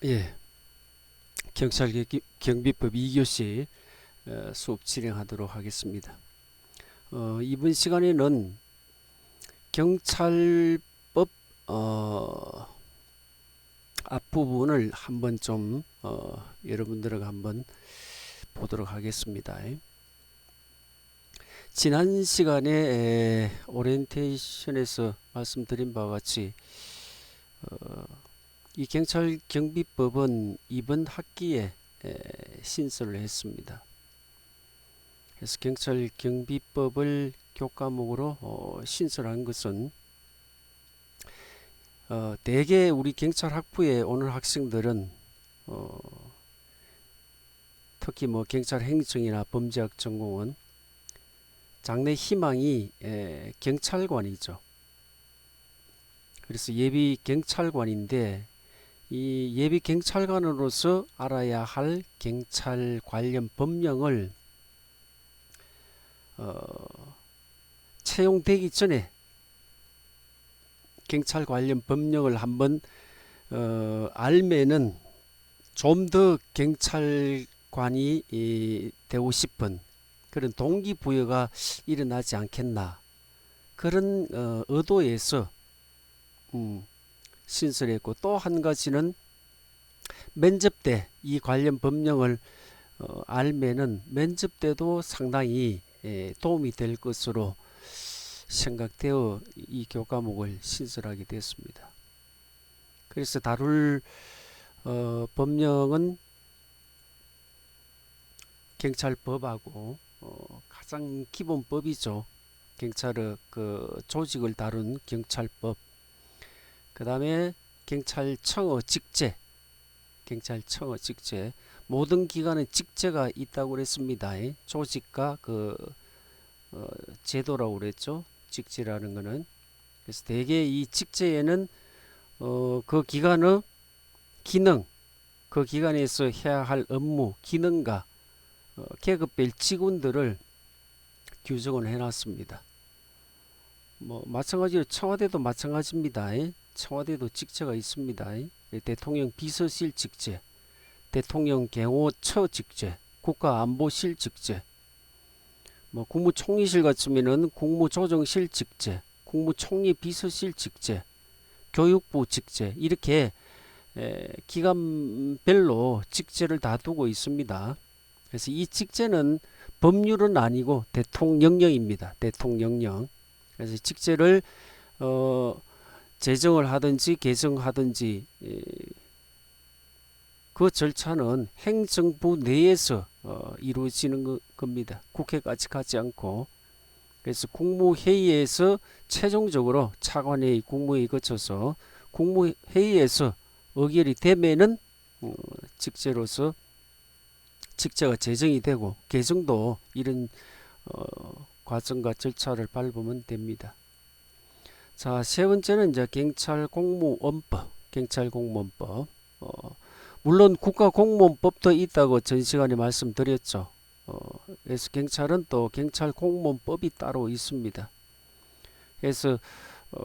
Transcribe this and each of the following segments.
예, 경찰경비법 2교시 수업 진행하도록 하겠습니다. 이번 시간에는 경찰법 앞부분을 한번 좀 여러분들과 한번 보도록 하겠습니다. 지난 시간에 오리엔테이션에서 말씀드린 바와 같이 이 경찰경비법은 이번 학기에 신설을 했습니다. 그래서 경찰경비법을 교과목으로 신설한 것은 대개 우리 경찰학부에 오는 학생들은 특히 뭐 경찰행정이나 범죄학 전공은 장래 희망이 경찰관이죠. 그래서 예비 경찰관인데 이 예비 경찰관으로서 알아야 할 경찰 관련 법령을 채용되기 전에 경찰 관련 법령을 한번 알면은 좀 더 경찰관이 되고 싶은 그런 동기부여가 일어나지 않겠나 그런 의도에서 신설했고, 또 한 가지는 면접 때 이 관련 법령을 알면은 면접 때도 상당히 도움이 될 것으로 생각되어 이 교과목을 신설하게 됐습니다. 그래서 다룰 법령은 경찰법하고 가장 기본법이죠. 경찰의 그 조직을 다룬 경찰법, 그 다음에 경찰청의 직제, 모든 기관에 직제가 있다고 그랬습니다. 조직과 그 제도라고 그랬죠. 직제라는 거는. 그래서 대개 이 직제에는 그 기관의 기능, 그 기관에서 해야 할 업무, 기능과 계급별 직원들을 규정을 해놨습니다. 뭐 마찬가지로 청와대도 마찬가지입니다. 청와대도 직제가 있습니다. 대통령 비서실 직제, 대통령 경호처 직제, 국가안보실 직제, 뭐 국무총리실 같으면은 국무조정실 직제, 국무총리 비서실 직제, 교육부 직제, 이렇게 기관별로 직제를 다 두고 있습니다. 그래서 이 직제는 법률은 아니고 대통령령입니다. 대통령령. 그래서 직제를 제정을 하든지 개정하든지 그 절차는 행정부 내에서 이루어지는 겁니다. 국회까지 가지 않고. 그래서 국무회의에서 최종적으로 차관회의, 국무회의 거쳐서 국무회의에서 의결이 되면은 직제로서 직제가 제정이 되고, 개정도 이런 과정과 절차를 밟으면 됩니다. 자, 세 번째는 이제 경찰공무원법. 물론 국가공무원법도 있다고 전 시간에 말씀드렸죠. 그래서 경찰은 또 경찰공무원법이 따로 있습니다. 그래서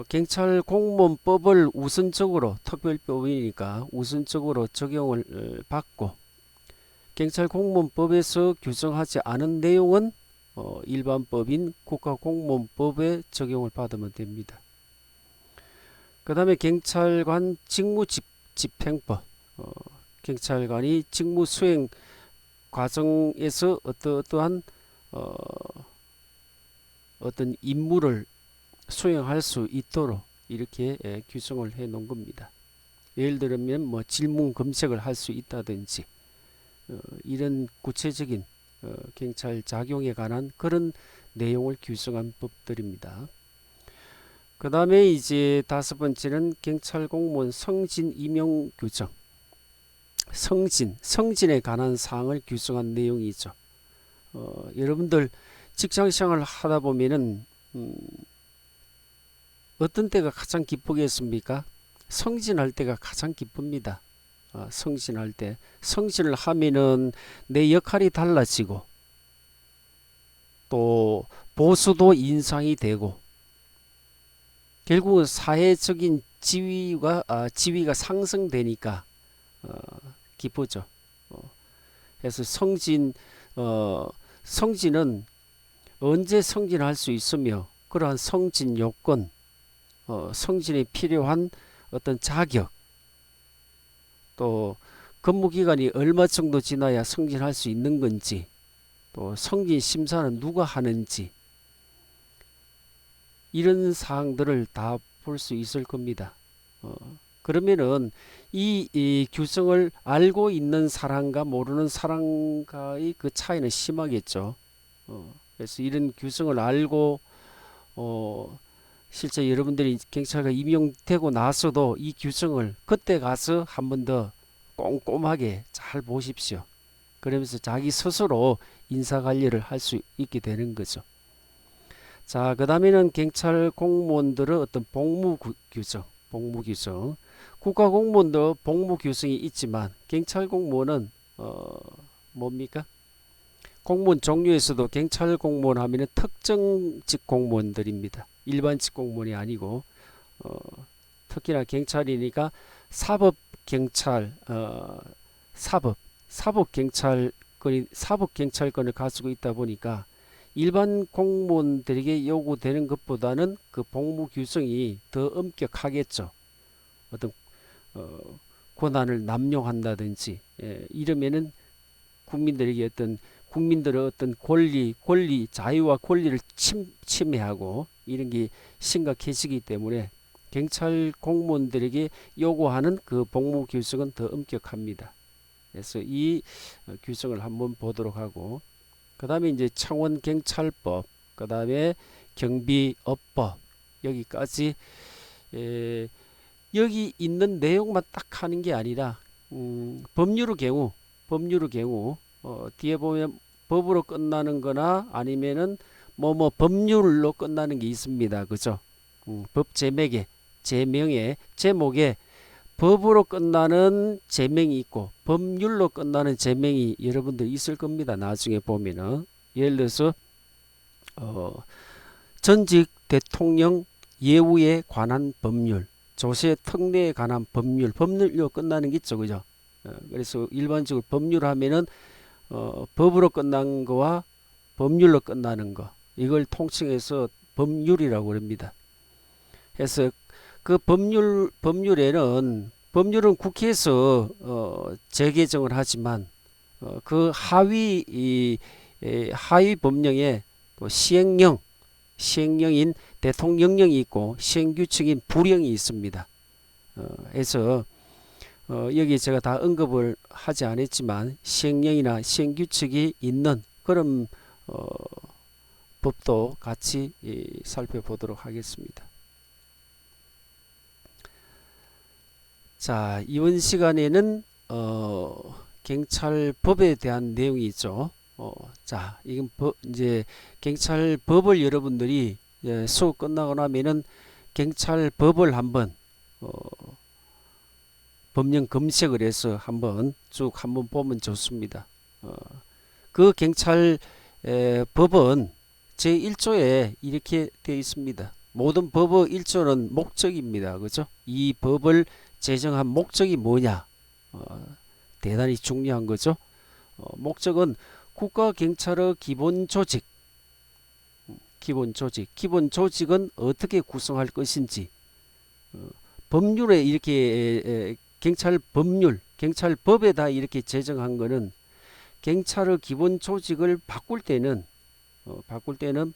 경찰공무원법을 우선적으로, 특별법이니까 우선적으로 적용을 받고, 경찰공무원법에서 규정하지 않은 내용은 일반법인 국가공무원법에 적용을 받으면 됩니다. 그 다음에 경찰관 직무집행법. 경찰관이 직무 수행 과정에서 어떠한 어떤 임무를 수행할 수 있도록 이렇게 규정을 해 놓은 겁니다. 예를 들면 뭐 질문 검색을 할 수 있다든지 이런 구체적인 경찰 작용에 관한 그런 내용을 규정한 법들입니다. 그 다음에 이제 다섯 번째는 경찰 공무원 성진 임용 규정. 성진에 관한 사항을 규정한 내용이죠. 여러분들 직장생활을 하다 보면은 어떤 때가 가장 기쁘겠습니까? 성진할 때가 가장 기쁩니다. 성진할 때. 성진을 하면은 내 역할이 달라지고, 또 보수도 인상이 되고, 결국은 사회적인 지위가 상승되니까 기쁘죠. 그래서 성진은 언제 성진할 수 있으며 그러한 성진 요건, 성진에 필요한 어떤 자격, 또 근무 기간이 얼마 정도 지나야 성진할 수 있는 건지, 또 성진 심사는 누가 하는지, 이런 사항들을 다 볼 수 있을 겁니다. 그러면은 이 규정을 알고 있는 사람과 모르는 사람과의 그 차이는 심하겠죠. 그래서 이런 규정을 알고 실제 여러분들이 경찰가 임용되고 나서도 이 규정을 그때 가서 한 번 더 꼼꼼하게 잘 보십시오. 그러면서 자기 스스로 인사관리를 할 수 있게 되는 거죠. 자, 그 다음에는 경찰 공무원들의 어떤 복무 규정. 국가공무원도 복무 규정이 있지만 경찰 공무원은 뭡니까? 공무원 종류에서도 경찰 공무원 하면은 특정직 공무원들입니다. 일반직 공무원이 아니고 특히나 경찰이니까 사법 경찰, 사법 경찰권을 가지고 있다 보니까 일반 공무원들에게 요구되는 것보다는 그 복무 규정이 더 엄격하겠죠. 어떤 권한을 남용한다든지 이러면은 국민들의 어떤 권리, 자유와 권리를 침해하고 이런 게 심각해지기 때문에 경찰 공무원들에게 요구하는 그 복무 규정은 더 엄격합니다. 그래서 이 규정을 한번 보도록 하고, 그 다음에 이제 창원경찰법, 그 다음에 경비업법, 여기까지 여기 있는 내용만 딱 하는 게 아니라 법률의 경우 뒤에 보면 법으로 끝나는 거나 아니면은 뭐 법률로 끝나는 게 있습니다. 그죠? 법 제목에 법으로 끝나는 제명이 있고 법률로 끝나는 제명이 여러분들 있을 겁니다. 나중에 보면은 예를 들어서 전직 대통령 예우에 관한 법률, 조세 특례에 관한 법률로 끝나는 게 있죠. 그죠? 그래서 일반적으로 법률 하면은 법으로 끝난 거와 법률로 끝나는 거, 이걸 통칭해서 법률이라고 그럽니다. 그래서 그 법률은 국회에서 재개정을 하지만 그 하위 법령에 시행령인 대통령령이 있고 시행규칙인 부령이 있습니다. 그래서 여기 제가 다 언급을 하지 않았지만 시행령이나 시행규칙이 있는 그런 법도 같이 살펴보도록 하겠습니다. 자, 이번 시간에는 경찰법에 대한 내용이 있죠. 자, 이건 이제 경찰법을 여러분들이 수업 끝나고 나면은 경찰법을 한번 법령 검색을 해서 한번 보면 좋습니다. 그 경찰 법은 제1조에 이렇게 되어 있습니다. 모든 법의 1조는 목적입니다. 그죠? 이 법을 제정한 목적이 뭐냐? 대단히 중요한 거죠. 목적은 국가경찰의 기본 조직은 어떻게 구성할 것인지, 법률에 이렇게 경찰법에다 이렇게 제정한 거는 경찰의 기본 조직을 바꿀 때는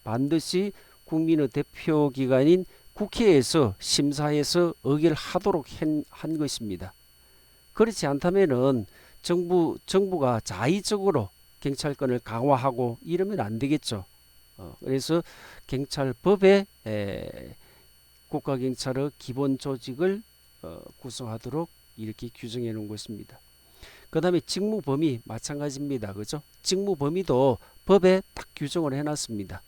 반드시 국민의 대표기관인 국회에서 심사해서 의결하도록 한 것입니다. 그렇지 않다면은 정부가 자의적으로 경찰권을 강화하고 이러면 안 되겠죠. 그래서 경찰법에 국가경찰의 기본 조직을 구성하도록 이렇게 규정해 놓은 것입니다. 그 다음에 직무 범위 마찬가지입니다. 그죠? 직무 범위도 법에 딱 규정을 해놨습니다.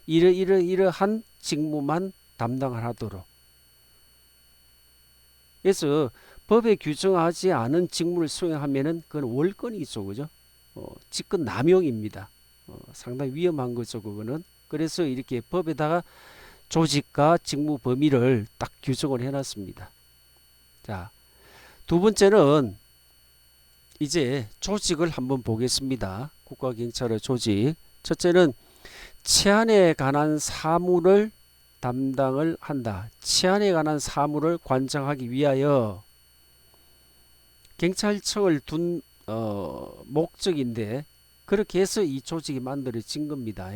이러한 직무만 담당을 하도록. 그래서 법에 규정하지 않은 직무를 수행하면은 그건 월권이죠. 그죠? 직권 남용입니다. 상당히 위험한 거죠. 그거는. 그래서 이렇게 법에다가 조직과 직무 범위를 딱 규정을 해놨습니다. 자, 두 번째는 이제 조직을 한번 보겠습니다. 국가경찰의 조직. 첫째는 치안에 관한 사무를 담당을 한다. 치안에 관한 사무를 관장하기 위하여 경찰청을 둔 목적인데 그렇게 해서 이 조직이 만들어진 겁니다.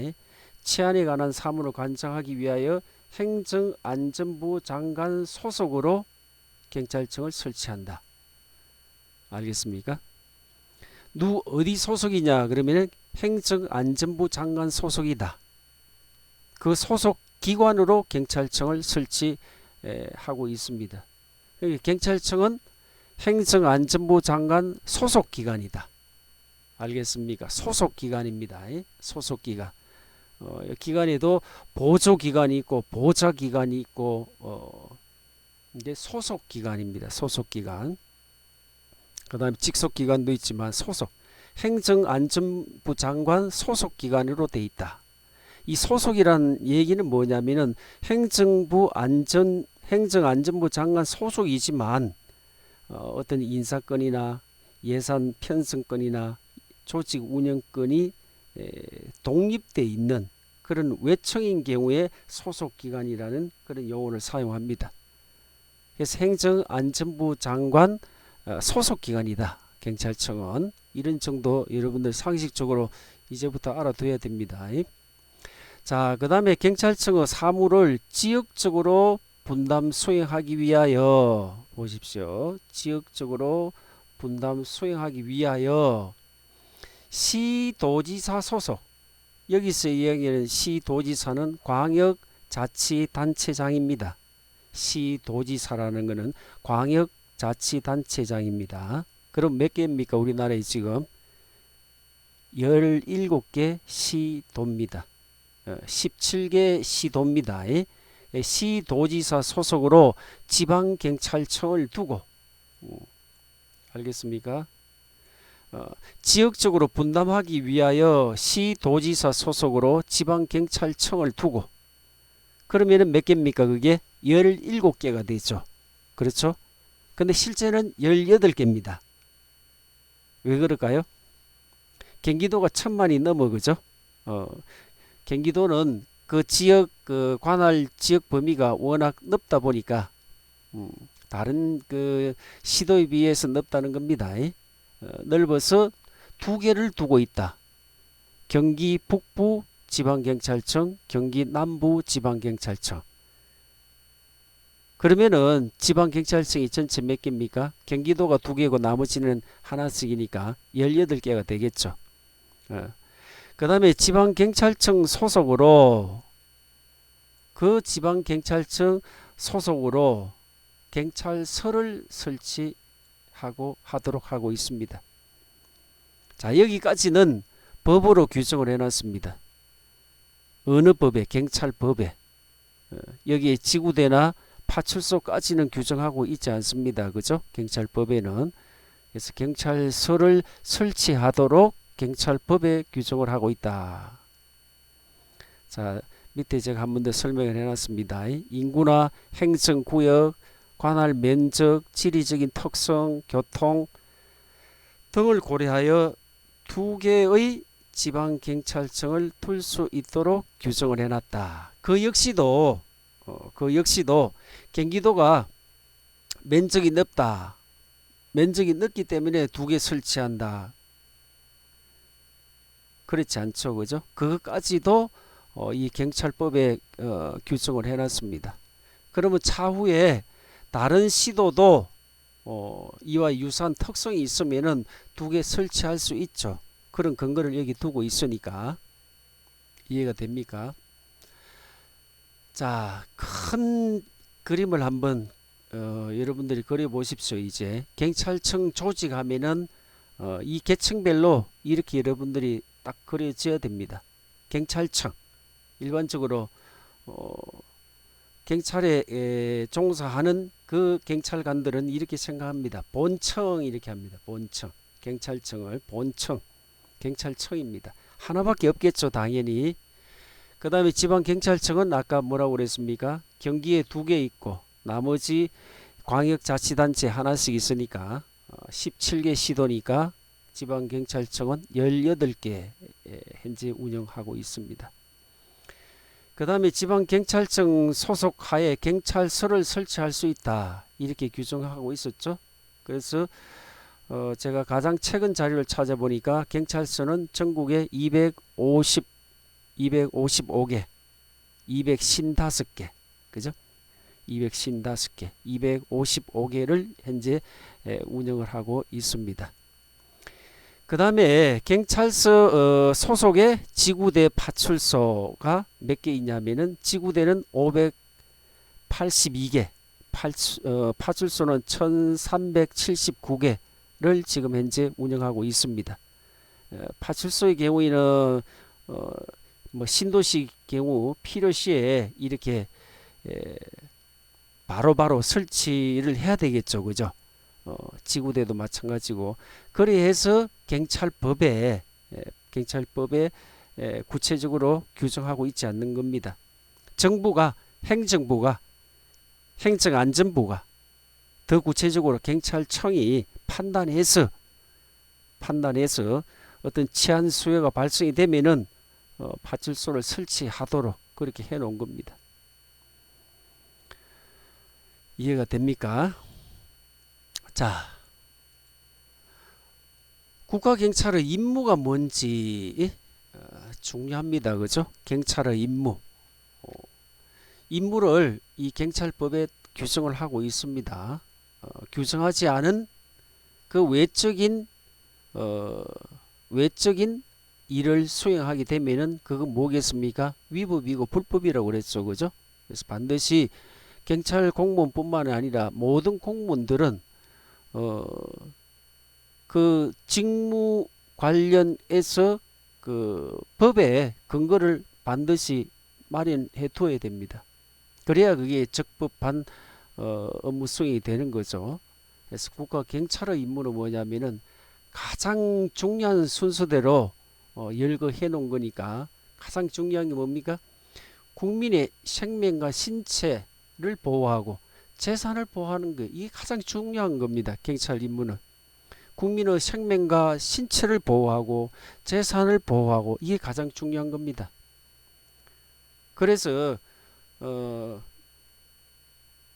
치안에 관한 사무를 관장하기 위하여 행정안전부 장관 소속으로 경찰청을 설치한다. 알겠습니까? 어디 소속이냐 그러면 행정안전부 장관 소속이다. 그 소속 기관으로 경찰청을 설치하고 있습니다. 경찰청은 행정안전부 장관 소속 기관이다. 알겠습니까? 소속 기관입니다. 소속 기관. 기관에도 보조 기관이 있고 보좌 기관이 있고 이제 소속 기관입니다. 소속 기관. 그다음에 직속 기관도 있지만 소속 행정안전부 장관 소속 기관으로 돼 있다. 이 소속이란 얘기는 뭐냐면은 행정안전부 장관 소속이지만 어떤 인사권이나 예산 편성권이나 조직 운영권이 독립돼 있는 그런 외청인 경우에 소속기관이라는 그런 용어를 사용합니다. 그래서 행정안전부 장관 소속기관이다. 경찰청은 이런 정도 여러분들 상식적으로 이제부터 알아둬야 됩니다. 자, 그 다음에 경찰청의 사무를 지역적으로 분담 수행하기 위하여 보십시오. 지역적으로 분담 수행하기 위하여 시도지사 소속. 여기서 이야기하는 시도지사는 광역자치단체장입니다. 시도지사라는 것은 광역자치단체장입니다. 그럼 몇 개입니까? 우리나라에 지금 17개 시도입니다. 17개 시도입니다. 시도지사 소속으로 지방경찰청을 두고 알겠습니까? 지역적으로 분담하기 위하여 시도지사 소속으로 지방경찰청을 두고 그러면은 몇 개입니까? 그게 17개가 되죠. 그렇죠? 근데 실제는 18개입니다. 왜 그럴까요? 경기도가 1000만이 넘어 그죠? 경기도는 그 지역 그 관할 지역 범위가 워낙 넓다 보니까 다른 그 시도에 비해서 넓다는 겁니다. 넓어서 2개를 두고 있다. 경기 북부 지방경찰청, 경기 남부 지방경찰청. 그러면은 지방경찰청이 전체 몇 개입니까? 경기도가 2개고 나머지는 하나씩이니까 18개가 되겠죠. 그 다음에 지방경찰청 소속으로 그 지방경찰청 소속으로 경찰서를 하도록 하고 있습니다. 자, 여기까지는 법으로 규정을 해놨습니다. 어느 법에? 경찰법에. 여기에 지구대나 파출소까지는 규정하고 있지 않습니다. 그죠? 경찰법에는. 그래서 경찰서를 설치하도록 경찰법에 규정을 하고 있다. 자, 밑에 제가 한 번 더 설명을 해놨습니다. 인구나 행정구역, 관할 면적, 지리적인 특성, 교통 등을 고려하여 2개의 지방경찰청을 둘 수 있도록 규정을 해놨다. 그 역시도 경기도가 면적이 넓다. 면적이 넓기 때문에 2개 설치한다. 그렇지 않죠. 그죠? 그것까지도 이 경찰법에 규정을 해놨습니다. 그러면 차후에 다른 시도도 이와 유사한 특성이 있으면은 2개 설치할 수 있죠. 그런 근거를 여기 두고 있으니까 이해가 됩니까? 자, 큰 그림을 한번 여러분들이 그려 보십시오. 이제 경찰청 조직하면은 이 계층별로 이렇게 여러분들이 딱 그려져야 됩니다. 경찰청 일반적으로 경찰에 종사하는 그 경찰관들은 이렇게 생각합니다. 본청 이렇게 합니다. 본청. 경찰청을 본청. 경찰청입니다. 하나밖에 없겠죠. 당연히. 그 다음에 지방경찰청은 아까 뭐라고 그랬습니까? 경기에 2개 있고 나머지 광역자치단체 하나씩 있으니까 17개 시도니까 지방경찰청은 18개 현재 운영하고 있습니다. 그 다음에 지방경찰청 소속 하에 경찰서를 설치할 수 있다 이렇게 규정하고 있었죠. 그래서 제가 가장 최근 자료를 찾아보니까 경찰서는 전국에 255개 255개 그죠? 255개 255개를 현재 운영을 하고 있습니다. 그 다음에 경찰서 소속의 지구대 파출소가 몇 개 있냐면은 지구대는 582개 파출소는 1379개를 지금 현재 운영하고 있습니다. 파출소의 경우에는 뭐 신도시 경우 필요시에 이렇게 바로바로 설치를 해야 되겠죠. 그죠? 지구대도 마찬가지고 그래서 경찰법에 구체적으로 규정하고 있지 않는 겁니다. 정부가 행정부가 행정안전부가 더 구체적으로 경찰청이 판단해서 어떤 치안 수요가 발생이 되면은 파출소를 설치하도록 그렇게 해놓은 겁니다. 이해가 됩니까? 자, 국가경찰의 임무가 뭔지 중요합니다. 그죠? 경찰의 임무를 이 경찰법에 규정을 하고 있습니다. 규정하지 않은 그 외적인 일을 수행하게 되면은 그건 뭐겠습니까? 위법이고 불법이라고 그랬죠. 그죠? 그래서 반드시 경찰 공무원뿐만 아니라 모든 공무원들은 그 직무 관련해서 그 법의 근거를 반드시 마련해 둬야 됩니다. 그래야 그게 적법한 업무 수행이 되는 거죠. 그래서 국가경찰의 임무는 뭐냐면은 가장 중요한 순서대로 열거해 놓은 거니까 가장 중요한 게 뭡니까? 국민의 생명과 신체를 보호하고 재산을 보호하는 거 이게 가장 중요한 겁니다. 경찰 임무는 국민의 생명과 신체를 보호하고 재산을 보호하고 이게 가장 중요한 겁니다. 그래서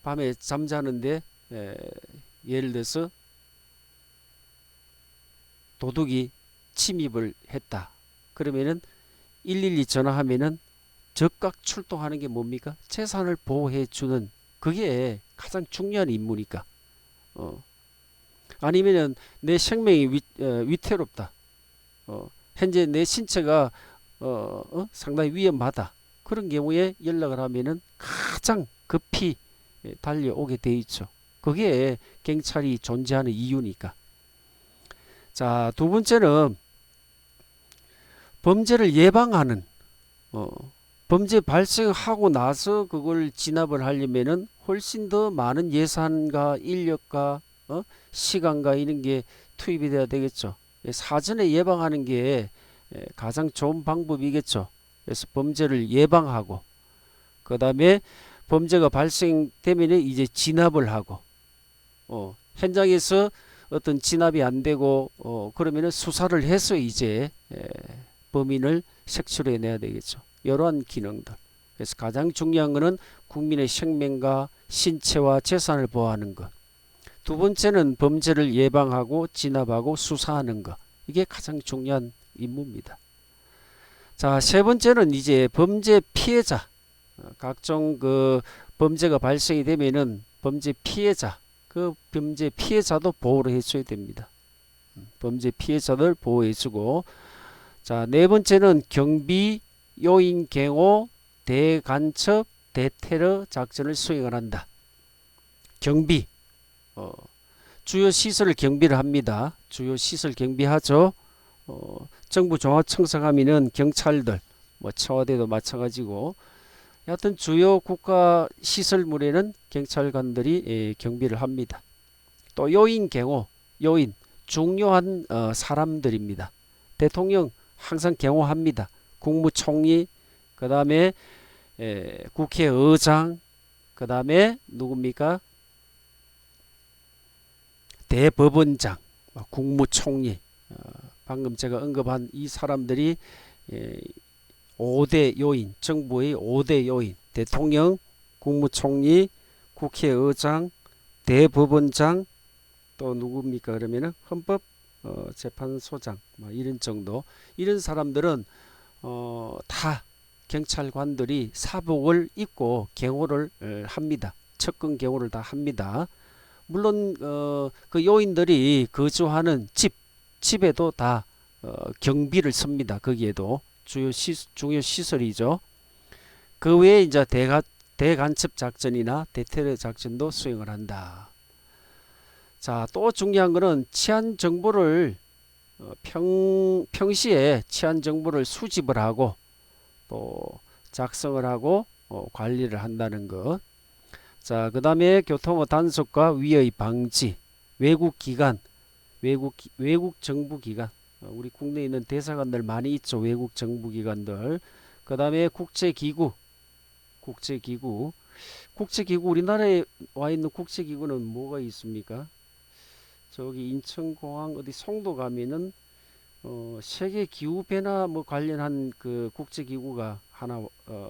밤에 잠자는데 예를 들어서 도둑이 침입을 했다. 그러면은 112 전화하면은 즉각 출동하는 게 뭡니까? 재산을 보호해 주는 그게 가장 중요한 임무니까. 아니면은 내 생명이 위태롭다. 현재 내 신체가 상당히 위험하다. 그런 경우에 연락을 하면은 가장 급히 달려오게 돼 있죠. 그게 경찰이 존재하는 이유니까. 자, 두 번째는 범죄를 예방하는 범죄 발생하고 나서 그걸 진압을 하려면은 훨씬 더 많은 예산과 인력과 시간과 이런 게 투입이 돼야 되겠죠. 사전에 예방하는 게 가장 좋은 방법이겠죠. 그래서 범죄를 예방하고 그 다음에 범죄가 발생되면 이제 진압을 하고 현장에서 어떤 진압이 안 되고 그러면은 수사를 해서 이제 범인을 색출해내야 되겠죠. 이러한 기능들. 그래서 가장 중요한 것은 국민의 생명과 신체와 재산을 보호하는 것. 두 번째는 범죄를 예방하고 진압하고 수사하는 것. 이게 가장 중요한 임무입니다. 자, 세 번째는 이제 범죄 피해자. 각종 그 범죄가 발생이 되면은 범죄 피해자. 그 범죄 피해자도 보호를 해줘야 됩니다. 범죄 피해자들 보호해주고 자, 네 번째는 경비, 요인 경호, 대간첩, 대테러 작전을 수행을 한다. 경비, 주요 시설을 경비를 합니다. 주요 시설 경비하죠. 정부 종합청사하면은 경찰들, 뭐 청와대도 마찬가지고 여하튼 주요 국가 시설물에는 경찰관들이 경비를 합니다. 또 요인 경호, 요인 중요한 사람들입니다. 대통령 항상 경호합니다. 국무총리, 그 다음에 국회의장, 그 다음에 누굽니까? 대법원장, 국무총리, 방금 제가 언급한 이 사람들이 5대 요인, 정부의 5대 요인, 대통령, 국무총리, 국회의장, 대법원장, 또 누굽니까? 그러면은 헌법 재판소장, 이런 정도. 이런 사람들은 다 경찰관들이 사복을 입고 경호를 합니다. 측근 경호를 다 합니다. 물론 그 요인들이 거주하는 집에도 다 경비를 씁니다. 거기에도 중요 시설이죠. 그 외에 이제 대간첩 작전이나 대테러 작전도 수행을 한다. 자, 또 중요한 거는 치안 정보를 평시에 치안 정보를 수집을 하고 또 작성을 하고 관리를 한다는 것. 자, 그 다음에 교통의 단속과 위의 방지, 외국 기관, 외국 정부 기관, 우리 국내에 있는 대사관들 많이 있죠. 외국 정부 기관들. 그 다음에 국제기구, 우리나라에 와 있는 국제기구는 뭐가 있습니까? 저기 인천공항 어디 송도 가면은 세계 기후 변화 뭐 관련한 그 국제기구가 하나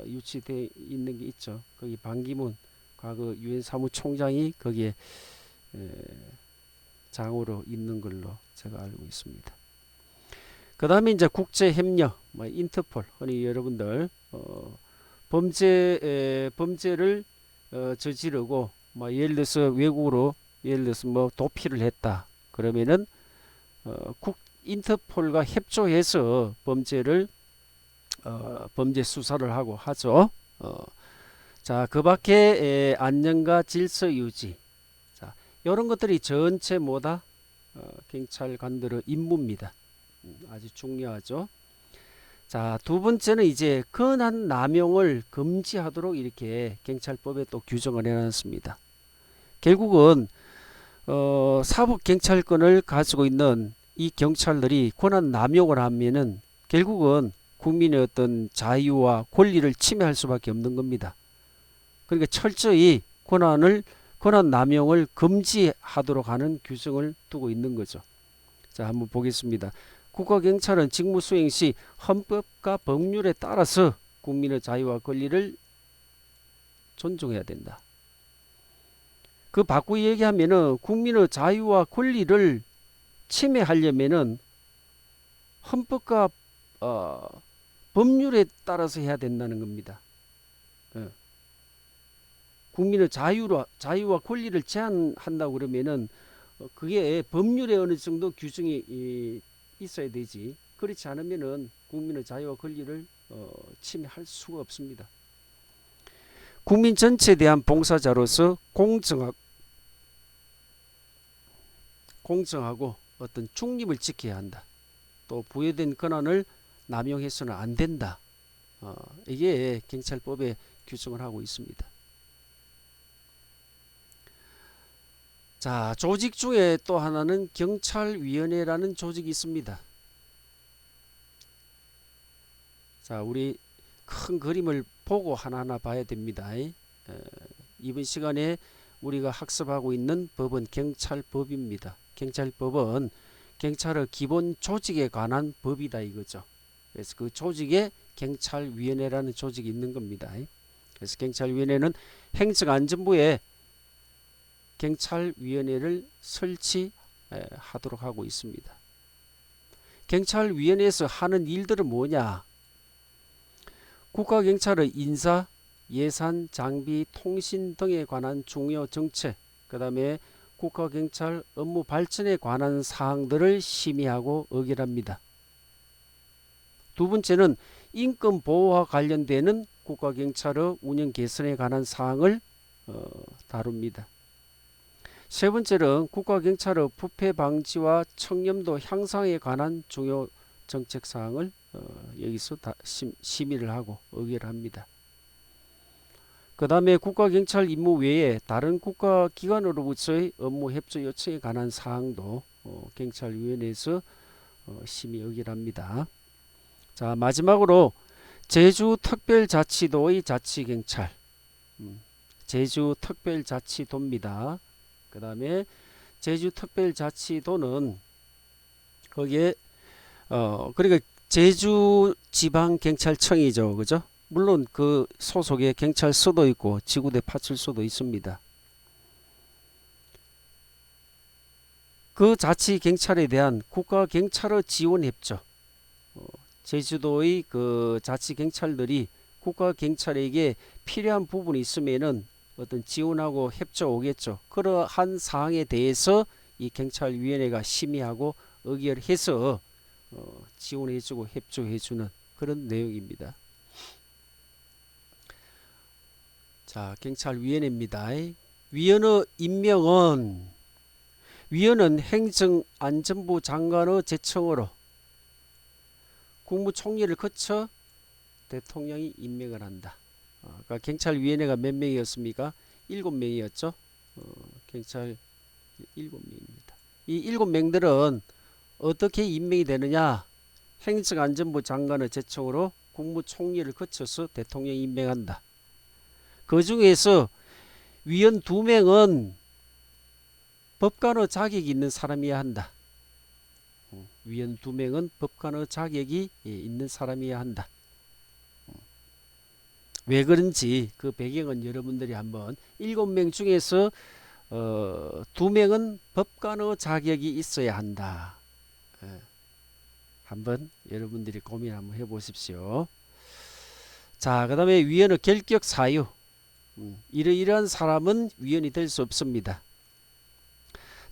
유치되어 있는 게 있죠. 거기 반기문 과거 유엔 사무총장이 거기에 장으로 있는 걸로 제가 알고 있습니다. 그 다음에 이제 국제협력, 인터폴, 흔히 여러분들 범죄를 저지르고 예를 들어서 외국으로 예를 들어서 뭐 도피를 했다 그러면은 인터폴과 협조해서 범죄 수사를 하고 하죠. 자, 그 밖에 안녕과 질서 유지, 자, 이런 것들이 전체 뭐다? 경찰관들의 임무입니다. 아주 중요하죠. 자, 두 번째는 이제 권한 남용을 금지하도록 이렇게 경찰법에 또 규정을 해놨습니다. 결국은 사법경찰권을 가지고 있는 이 경찰들이 권한 남용을 하면은 결국은 국민의 어떤 자유와 권리를 침해할 수밖에 없는 겁니다. 그러니까 철저히 권한 남용을 금지하도록 하는 규정을 두고 있는 거죠. 자, 한번 보겠습니다. 국가경찰은 직무 수행 시 헌법과 법률에 따라서 국민의 자유와 권리를 존중해야 된다. 그 바꾸기 얘기하면은 국민의 자유와 권리를 침해하려면은 헌법과 법률에 따라서 해야 된다는 겁니다. 국민의 자유와 권리를 제한한다고 그러면은 그게 법률에 어느 정도 규정이 있어야 되지. 그렇지 않으면은 국민의 자유와 권리를 침해할 수가 없습니다. 국민 전체에 대한 봉사자로서 공정하고 어떤 중립을 지켜야 한다. 또 부여된 권한을 남용해서는 안 된다. 이게 경찰법에 규정을 하고 있습니다. 자, 조직 중에 또 하나는 경찰위원회라는 조직이 있습니다. 자, 우리 큰 그림을 보고 하나하나 봐야 됩니다. 이번 시간에 우리가 학습하고 있는 법은 경찰법입니다. 경찰법은 경찰의 기본 조직에 관한 법이다 이거죠. 그래서 그 조직에 경찰위원회라는 조직이 있는 겁니다. 그래서 경찰위원회는 행정안전부에 경찰위원회를 설치하도록 하고 있습니다. 경찰위원회에서 하는 일들은 뭐냐? 국가경찰의 인사, 예산, 장비, 통신 등에 관한 중요 정책, 그 다음에 국가경찰 업무 발전에 관한 사항들을 심의하고 의결합니다. 두 번째는 인권 보호와 관련되는 국가경찰의 운영 개선에 관한 사항을 다룹니다. 세 번째는 국가경찰의 부패 방지와 청렴도 향상에 관한 중요 정책 사항을 여기서 다 심의를 하고 의결합니다. 그 다음에 국가경찰 임무 외에 다른 국가기관으로부터의 업무 협조 요청에 관한 사항도 경찰위원회에서 심의 의결합니다. 자, 마지막으로 제주특별자치도의 자치경찰, 제주특별자치도입니다. 그 다음에 제주특별자치도는 거기에 그러니까 제주지방경찰청이죠, 그죠? 물론 그 소속에 경찰서도 있고 지구대 파출소도 있습니다. 그 자치경찰에 대한 국가경찰의 지원협조, 제주도의 그 자치경찰들이 국가경찰에게 필요한 부분이 있으면은 어떤 지원하고 협조 오겠죠. 그러한 사항에 대해서 이 경찰위원회가 심의하고 의결해서 지원해주고 협조해주는 그런 내용입니다. 자, 경찰위원회입니다. 위원의 임명은 위원은 행정안전부 장관의 제청으로 국무총리를 거쳐 대통령이 임명을 한다. 그러니까 경찰위원회가 몇 명이었습니까? 7명이었죠. 경찰 7명입니다. 이 7명들은 어떻게 임명이 되느냐? 행정안전부 장관의 제청으로 국무총리를 거쳐서 대통령이 임명한다. 그 중에서 위원 2명은 법관의 자격이 있는 사람이어야 한다. 위원 2명은 법관의 자격이 있는 사람이어야 한다. 왜 그런지 그 배경은 여러분들이 한번 7명 중에서 2명은 법관의 자격이 있어야 한다. 한번 여러분들이 고민 한번 해보십시오. 자, 그 다음에 위원의 결격 사유. 이러이러한 사람은 위원이 될 수 없습니다.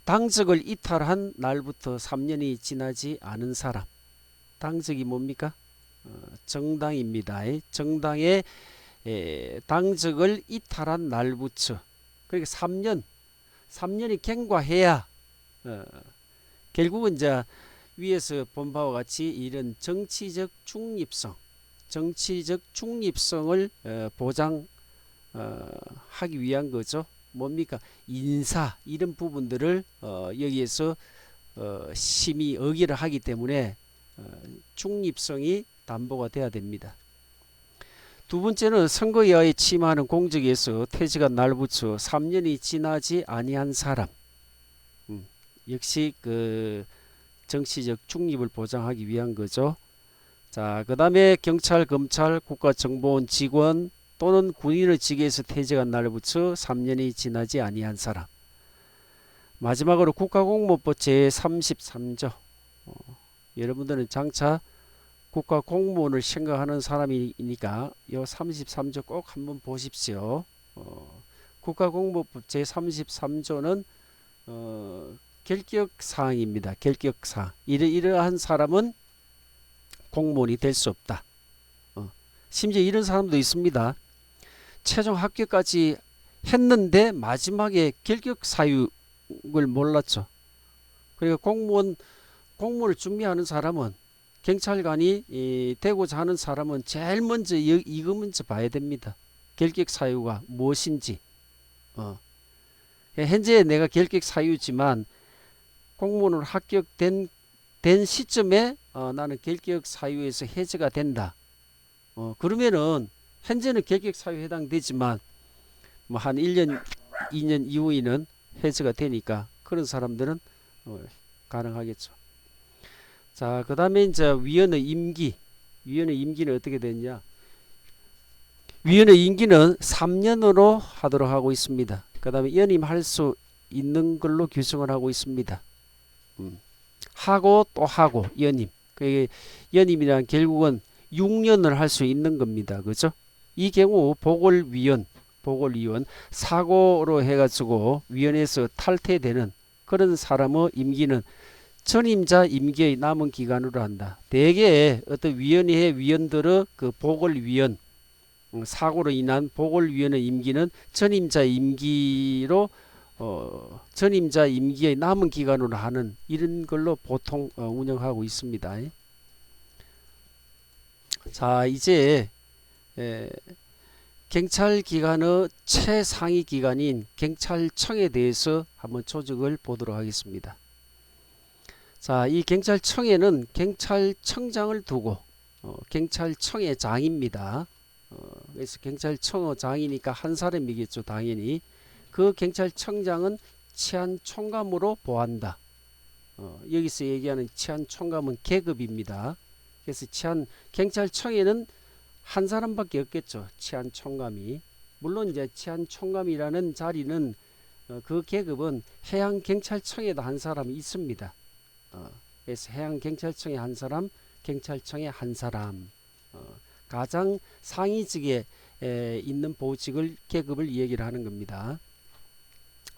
당적을 이탈한 날부터 3년이 지나지 않은 사람. 당적이 뭡니까? 정당입니다. 정당의 당적을 이탈한 날부터 그러니까 3년이 경과해야 결국은 이제 위에서 본 바와 같이 이런 정치적 중립성을 보장하기 위한 거죠. 뭡니까? 인사 이런 부분들을 여기에서 심의 의결을 하기 때문에 중립성이 담보가 돼야 됩니다. 두 번째는 선거에 의해 침하하는 공직에서 퇴직한 날부터 3년이 지나지 아니한 사람. 역시 그 정치적 중립을 보장하기 위한 거죠. 자, 그 다음에 경찰, 검찰, 국가정보원 직원 또는 군인의 직에서 퇴직한 날부터 3년이 지나지 아니한 사람. 마지막으로 국가공무원법 제33조. 여러분들은 장차 국가공무원을 생각하는 사람이니까 이 33조 꼭 한번 보십시오. 국가공무원법 제33조는 결격사항입니다. 결격사항. 이러한 사람은 공무원이 될 수 없다. 심지어 이런 사람도 있습니다. 최종 합격까지 했는데 마지막에 결격 사유를 몰랐죠. 그러니까 공무원을 준비하는 사람은 경찰관이 되고자 하는 사람은 제일 먼저 이거 먼저 봐야 됩니다. 결격 사유가 무엇인지. 현재 내가 결격 사유지만 공무원으로 합격된 시점에 나는 결격 사유에서 해제가 된다. 그러면은 현재는 결격 사유에 해당되지만 뭐 한 1년, 2년 이후에는 해제가 되니까 그런 사람들은 가능하겠죠. 자, 그 다음에 이제 위원의 임기는 어떻게 되냐? 위원의 임기는 3년으로 하도록 하고 있습니다. 그 다음에 연임할 수 있는 걸로 규정을 하고 있습니다. 하고 또 하고 연임. 그 연임이란 결국은 6년을 할 수 있는 겁니다. 그죠? 이 경우 보궐위원 사고로 해가지고 위원회에서 탈퇴되는 그런 사람의 임기는 전임자 임기의 남은 기간으로 한다. 대개 어떤 위원회 위원들의 그 보궐위원 사고로 인한 보궐위원의 임기는 전임자 임기의 남은 기간으로 하는 이런 걸로 보통 운영하고 있습니다. 자, 이제 경찰기관의 최상위 기관인 경찰청에 대해서 한번 조직을 보도록 하겠습니다. 자, 이 경찰청에는 경찰청장을 두고 경찰청의 장입니다. 그래서 경찰청의 장이니까 한 사람이겠죠, 당연히. 그 경찰청장은 치안총감으로 보한다. 여기서 얘기하는 치안총감은 계급입니다. 그래서 경찰청에는 한 사람밖에 없겠죠. 치안총감이. 물론 이제 치안총감이라는 자리는 그 계급은 해양경찰청에도 한 사람이 있습니다. 그래서 해양경찰청에 한 사람, 경찰청에 한 사람, 가장 상위직에 있는 보직을 계급을 얘기를 하는 겁니다.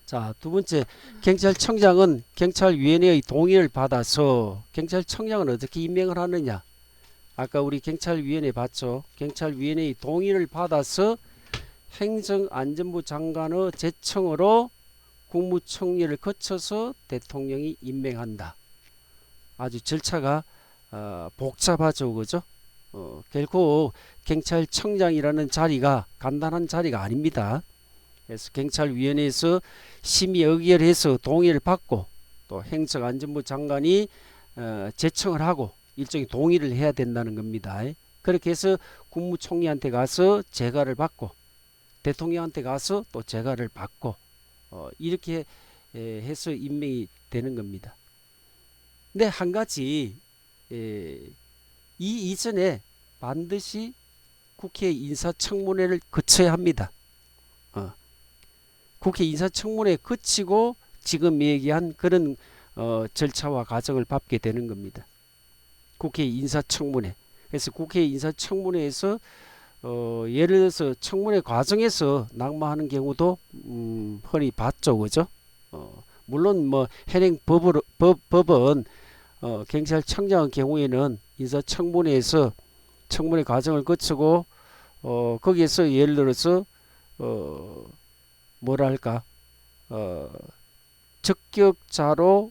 자, 두 번째, 경찰청장은 경찰위원회의 동의를 받아서 경찰청장은 어떻게 임명을 하느냐? 아까 우리 경찰위원회 봤죠? 경찰위원회의 동의를 받아서 행정안전부 장관의 제청으로 국무총리를 거쳐서 대통령이 임명한다. 아주 절차가 복잡하죠, 그죠? 결코 경찰청장이라는 자리가 간단한 자리가 아닙니다. 그래서 경찰위원회에서 심의 의결해서 동의를 받고 또 행정안전부 장관이 제청을 하고 일종의 동의를 해야 된다는 겁니다. 그렇게 해서 국무총리한테 가서 재가를 받고 대통령한테 가서 또 재가를 받고 이렇게 해서 임명이 되는 겁니다. 근데 한 가지 이 이전에 반드시 국회 인사청문회를 거쳐야 합니다. 국회 인사청문회 거치고 지금 얘기한 그런 절차와 과정을 밟게 되는 겁니다. 국회 인사청문회. 그래서 국회 인사청문회에서 예를 들어서 청문회 과정에서 낙마하는 경우도 흔히 봤죠, 그죠? 물론 뭐 현행 법은 경찰청장의 경우에는 인사청문회에서 청문회 과정을 거치고 거기에서 예를 들어서 뭐랄까 적격자로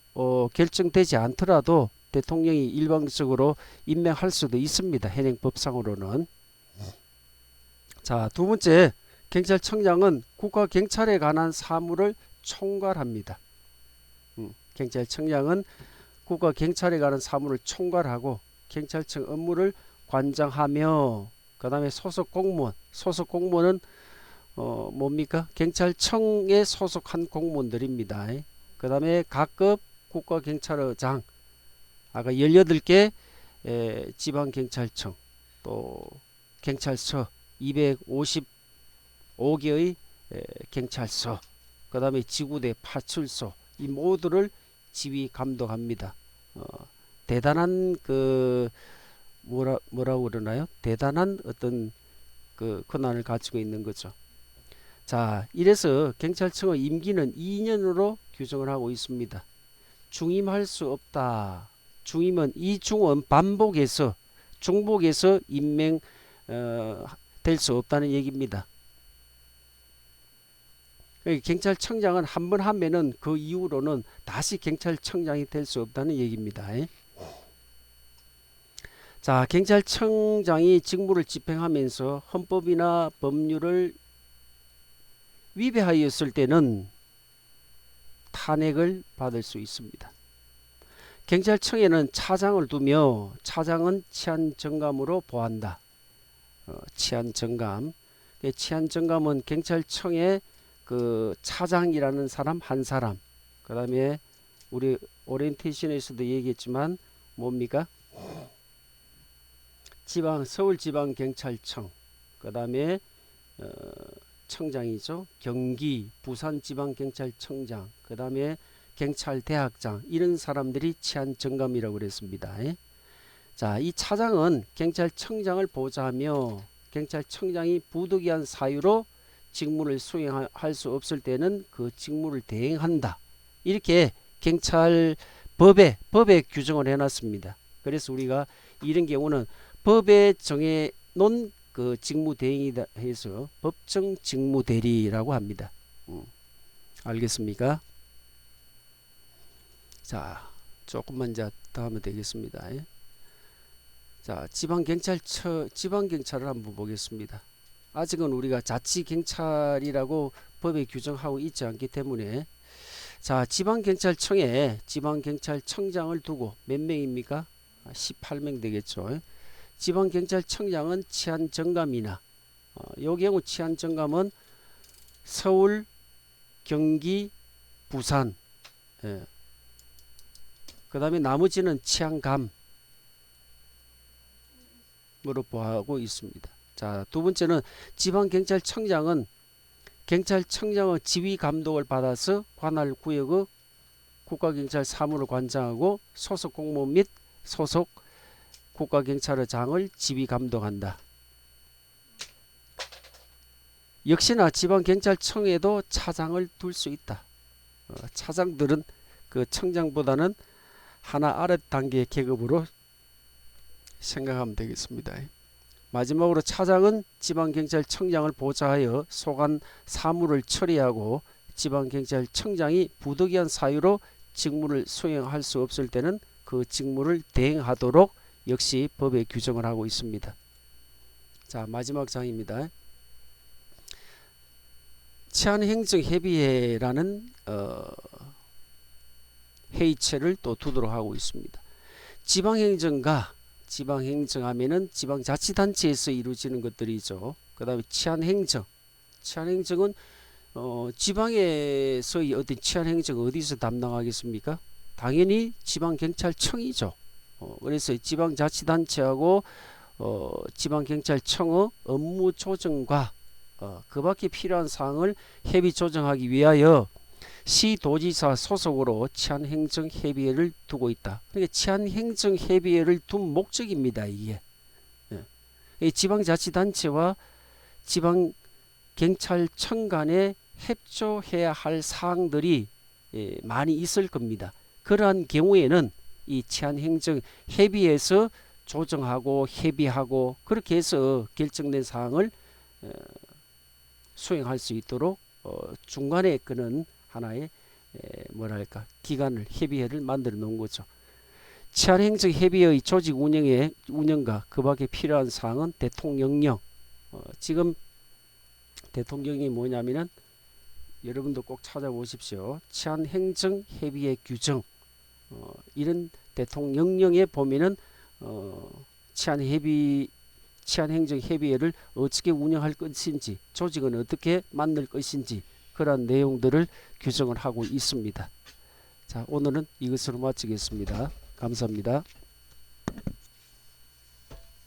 결정되지 않더라도 대통령이 일방적으로 임명할 수도 있습니다. 현행법상으로는. 자, 두 번째, 경찰청장은 국가경찰에 관한 사무를 총괄합니다. 경찰청장은 국가경찰에 관한 사무를 총괄하고 경찰청 업무를 관장하며 그 다음에 소속 공무원은 뭡니까? 경찰청에 소속한 공무원들입니다. 그 다음에 각급 국가경찰청, 아까 18개 지방경찰청, 또 경찰서 255개의 경찰서, 그 다음에 지구대 파출소, 이 모두를 지휘 감독합니다. 대단한 뭐라고 그러나요? 대단한 어떤 권한을 가지고 있는 거죠. 자, 이래서 경찰청의 임기는 2년으로 규정을 하고 있습니다. 중임할 수 없다. 중임은 중복해서 임명 될 수 없다는 얘기입니다. 경찰청장은 한 번 하면은 그 이후로는 다시 경찰청장이 될 수 없다는 얘기입니다. 자, 경찰청장이 직무를 집행하면서 헌법이나 법률을 위배하였을 때는 탄핵을 받을 수 있습니다. 경찰청에는 차장을 두며 차장은 치안정감으로 보한다. 치안정감. 치안정감은 경찰청의 차장이라는 사람 한 사람. 그 다음에 우리 오리엔테이션에서도 얘기했지만 뭡니까? 서울지방경찰청. 그 다음에 청장이죠. 경기, 부산지방경찰청장. 그 다음에 경찰대학장, 이런 사람들이 치안정감이라고 그랬습니다. 자, 이 차장은 경찰청장을 보좌하며 경찰청장이 부득이한 사유로 직무를 수행할 수 없을 때는 그 직무를 대행한다. 이렇게 경찰법에 규정을 해놨습니다. 그래서 우리가 이런 경우는 법에 정해놓은 직무 대행이다 해서 법정 직무 대리라고 합니다. 알겠습니까? 자, 조금만 더 하면 되겠습니다. 자, 지방경찰을 한번 보겠습니다. 아직은 우리가 자치경찰이라고 법에 규정하고 있지 않기 때문에, 자, 지방경찰청에 지방경찰청장을 두고 몇 명입니까? 18명 되겠죠. 지방경찰청장은 치안정감이나 요 경우 치안정감은 서울, 경기, 부산, 예. 그 다음에 나머지는 치안감으로 보하고 있습니다. 자, 두 번째는 지방경찰청장은 경찰청장의 지휘 감독을 받아서 관할 구역의 국가경찰 사무를 관장하고 소속 공무원 및 소속 국가경찰의 장을 지휘 감독한다. 역시나 지방경찰청에도 차장을 둘 수 있다. 차장들은 그 청장보다는 하나 아래 단계 계급으로 생각하면 되겠습니다. 마지막으로 차장은 지방경찰청장을 보좌하여 소관 사무를 처리하고 지방경찰청장이 부득이한 사유로 직무를 수행할 수 없을 때는 그 직무를 대행하도록 역시 법에 규정을 하고 있습니다. 자, 마지막 장입니다. 치안행정협의회라는 회의체를 또 두도록 하고 있습니다. 지방행정하면은 지방자치단체에서 이루어지는 것들이죠. 그 다음에 치안행정은 지방에서의 어떤 치안행정 어디서 담당하겠습니까? 당연히 지방경찰청이죠. 그래서 지방자치단체하고 지방경찰청의 업무 조정과 그 밖에 필요한 사항을 협의 조정하기 위하여 시도지사 소속으로 치안행정협의회를 두고 있다. 그러니까 치안행정협의회를 둔 목적입니다. 이게 지방자치단체와 지방경찰청 간에 협조해야 할 사항들이 많이 있을 겁니다. 그러한 경우에는 이 치안행정협의회에서 조정하고 협의하고 그렇게 해서 결정된 사항을 수행할 수 있도록 중간에 그는 하나의 기관을 협의회를 만들어 놓은 거죠. 치안행정협의회의 조직 운영과 그 밖에 필요한 사항은 대통령령. 지금 대통령이 뭐냐면은 여러분도 꼭 찾아보십시오. 치안행정협의회 규정. 이런 대통령령에 보면은 치안행정협의회를 어떻게 운영할 것인지, 조직은 어떻게 만들 것인지 그러한 내용들을 규정을 하고 있습니다. 자, 오늘은 이것으로 마치겠습니다. 감사합니다.